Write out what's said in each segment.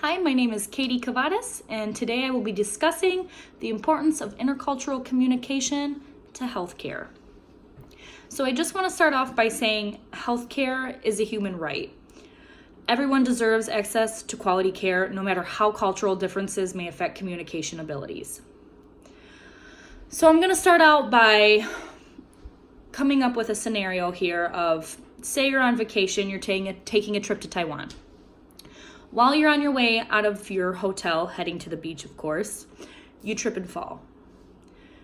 Hi, my name is Katie Cavadas, and today I will be discussing the importance of intercultural communication to healthcare. So I just want to start off by saying healthcare is a human right. Everyone deserves access to quality care, no matter how cultural differences may affect communication abilities. So I'm going to start out by coming up with a scenario here of, say you're on vacation, you're taking a trip to Taiwan. While you're on your way out of your hotel, heading to the beach, of course, you trip and fall.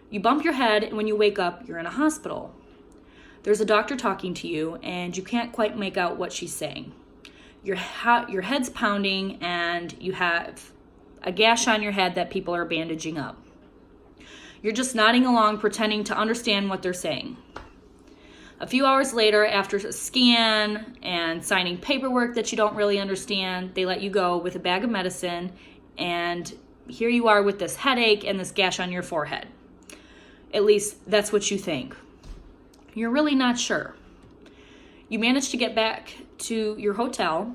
You bump your head, and when you wake up, you're in a hospital. There's a doctor talking to you, and you can't quite make out what she's saying. Your head's pounding, and you have a gash on your head that people are bandaging up. You're just nodding along, pretending to understand what they're saying. A few hours later, after a scan and signing paperwork that you don't really understand, they let you go with a bag of medicine, and here you are with this headache and this gash on your forehead. At least that's what you think. You're really not sure. You manage to get back to your hotel,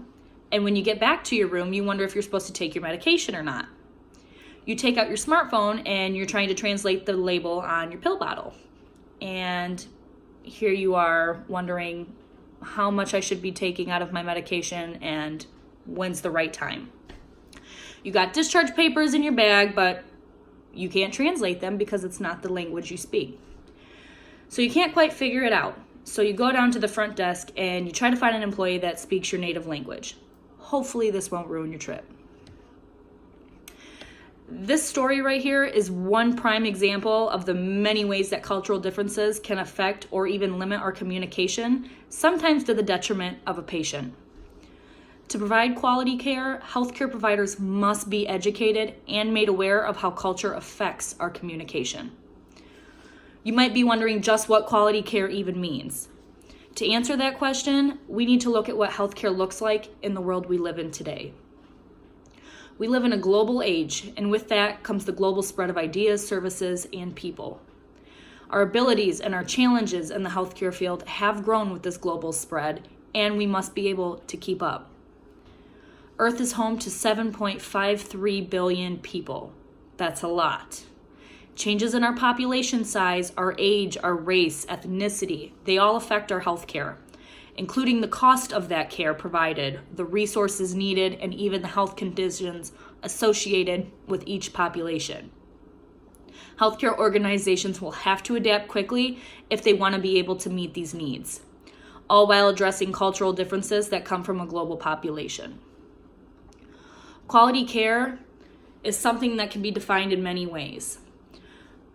and when you get back to your room, you wonder if you're supposed to take your medication or not. You take out your smartphone and you're trying to translate the label on your pill bottle. And here you are wondering how much I should be taking out of my medication and when's the right time. You got discharge papers in your bag, but you can't translate them because it's not the language you speak. So you can't quite figure it out. So you go down to the front desk and you try to find an employee that speaks your native language. Hopefully this won't ruin your trip. This story right here is one prime example of the many ways that cultural differences can affect or even limit our communication, sometimes to the detriment of a patient. To provide quality care, healthcare providers must be educated and made aware of how culture affects our communication. You might be wondering just what quality care even means. To answer that question, we need to look at what healthcare looks like in the world we live in today. We live in a global age, and with that comes the global spread of ideas, services, and people. Our abilities and our challenges in the healthcare field have grown with this global spread, and we must be able to keep up. Earth is home to 7.53 billion people. That's a lot. Changes in our population size, our age, our race, ethnicity, they all affect our healthcare, including the cost of that care provided, the resources needed, and even the health conditions associated with each population. Healthcare organizations will have to adapt quickly if they want to be able to meet these needs, all while addressing cultural differences that come from a global population. Quality care is something that can be defined in many ways.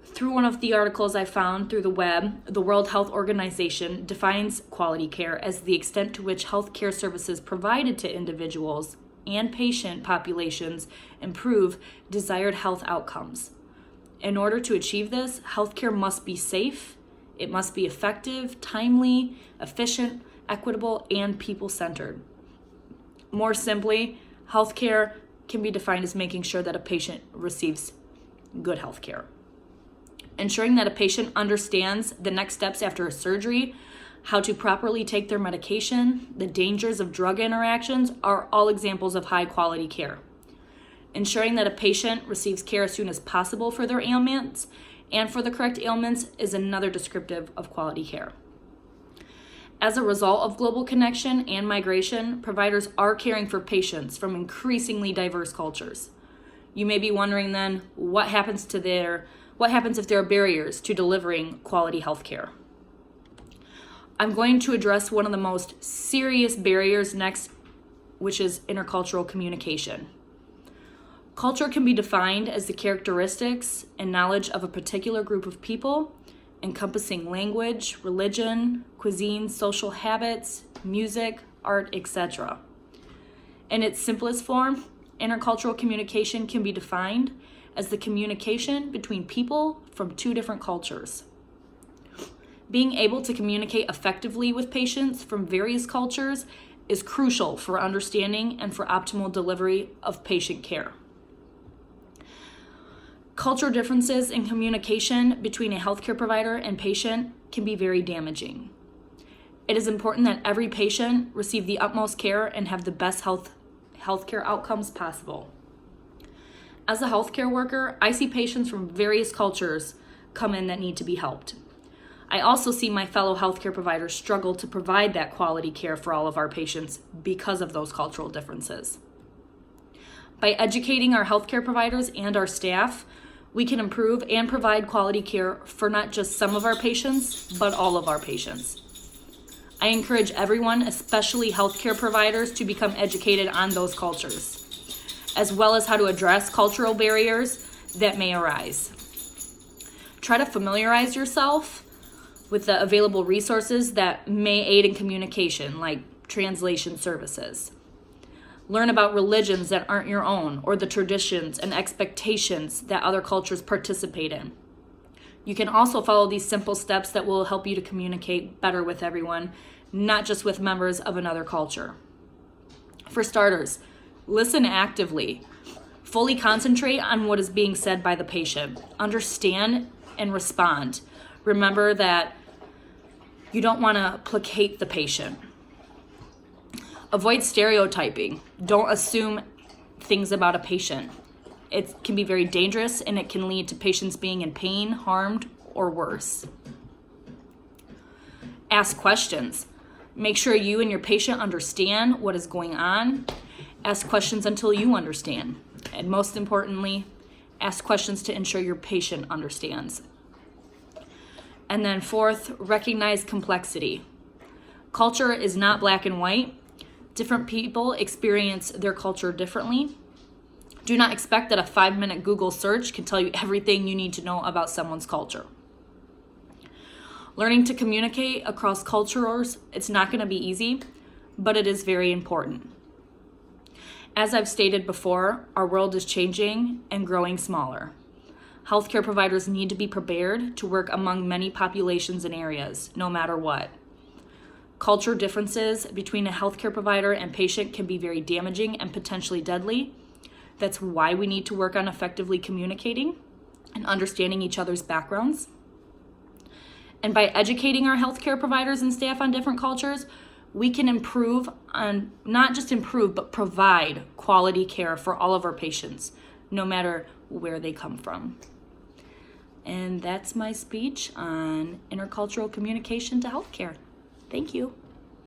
Through one of the articles I found through the web, the World Health Organization defines quality care as the extent to which healthcare services provided to individuals and patient populations improve desired health outcomes. In order to achieve this, healthcare must be safe, it must be effective, timely, efficient, equitable, and people-centered. More simply, healthcare can be defined as making sure that a patient receives good healthcare. Ensuring that a patient understands the next steps after a surgery, how to properly take their medication, the dangers of drug interactions are all examples of high quality care. Ensuring that a patient receives care as soon as possible for their ailments and for the correct ailments is another descriptive of quality care. As a result of global connection and migration, providers are caring for patients from increasingly diverse cultures. You may be wondering then, what happens if there are barriers to delivering quality health care? I'm going to address one of the most serious barriers next, which is intercultural communication. Culture can be defined as the characteristics and knowledge of a particular group of people, encompassing language, religion, cuisine, social habits, music, art, etc. In its simplest form, intercultural communication can be defined as the communication between people from two different cultures. Being able to communicate effectively with patients from various cultures is crucial for understanding and for optimal delivery of patient care. Cultural differences in communication between a healthcare provider and patient can be very damaging. It is important that every patient receive the utmost care and have the best healthcare outcomes possible. As a healthcare worker, I see patients from various cultures come in that need to be helped. I also see my fellow healthcare providers struggle to provide that quality care for all of our patients because of those cultural differences. By educating our healthcare providers and our staff, we can improve and provide quality care for not just some of our patients, but all of our patients. I encourage everyone, especially healthcare providers, to become educated on those cultures, as well as how to address cultural barriers that may arise. Try to familiarize yourself with the available resources that may aid in communication, like translation services. Learn about religions that aren't your own, or the traditions and expectations that other cultures participate in. You can also follow these simple steps that will help you to communicate better with everyone, not just with members of another culture. For starters, listen actively. Fully concentrate on what is being said by the patient. Understand and respond. Remember that you don't want to placate the patient. Avoid stereotyping. Don't assume things about a patient. It can be very dangerous, and it can lead to patients being in pain, harmed, or worse. Ask questions. Make sure you and your patient understand what is going on. Ask questions until you understand. And most importantly, ask questions to ensure your patient understands. And then fourth, recognize complexity. Culture is not black and white. Different people experience their culture differently. Do not expect that a 5-minute Google search can tell you everything you need to know about someone's culture. Learning to communicate across cultures, it's not going to be easy, but it is very important. As I've stated before, our world is changing and growing smaller. Healthcare providers need to be prepared to work among many populations and areas, no matter what. Culture differences between a healthcare provider and patient can be very damaging and potentially deadly. That's why we need to work on effectively communicating and understanding each other's backgrounds. And by educating our healthcare providers and staff on different cultures, we can improve on, not just improve, but provide quality care for all of our patients, no matter where they come from. And that's my speech on intercultural communication to healthcare. Thank you.